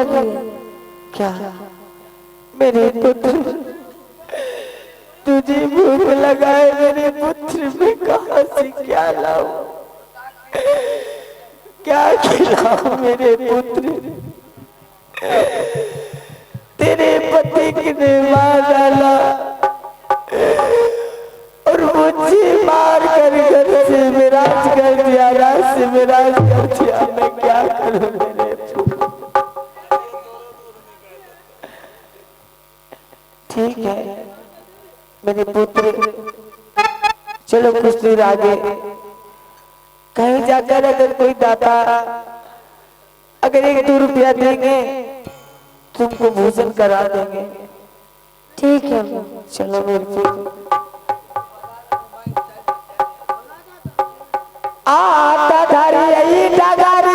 लगी है। क्या मेरे पुत्र, तुझे भूख लगाए मेरे पुत्र में कहां से क्या लाऊं, क्या खिलाऊं मेरे पुत्र। तेरे पति ने मार डाला और मुझे मार कर घर से विराज कर दिया, राज से विराज कर दिया। मैं क्या करूं मेरे पुत्र। ठीक है मेरे पुत्र, चलो कुछ दूर आगे कहीं जाकर अगर कोई दाता अगर 1-2 रुपया देंगे तुमको भोजन करा देंगे। ठीक है। चलो मेरे पुत्र। आता धारी आई डगार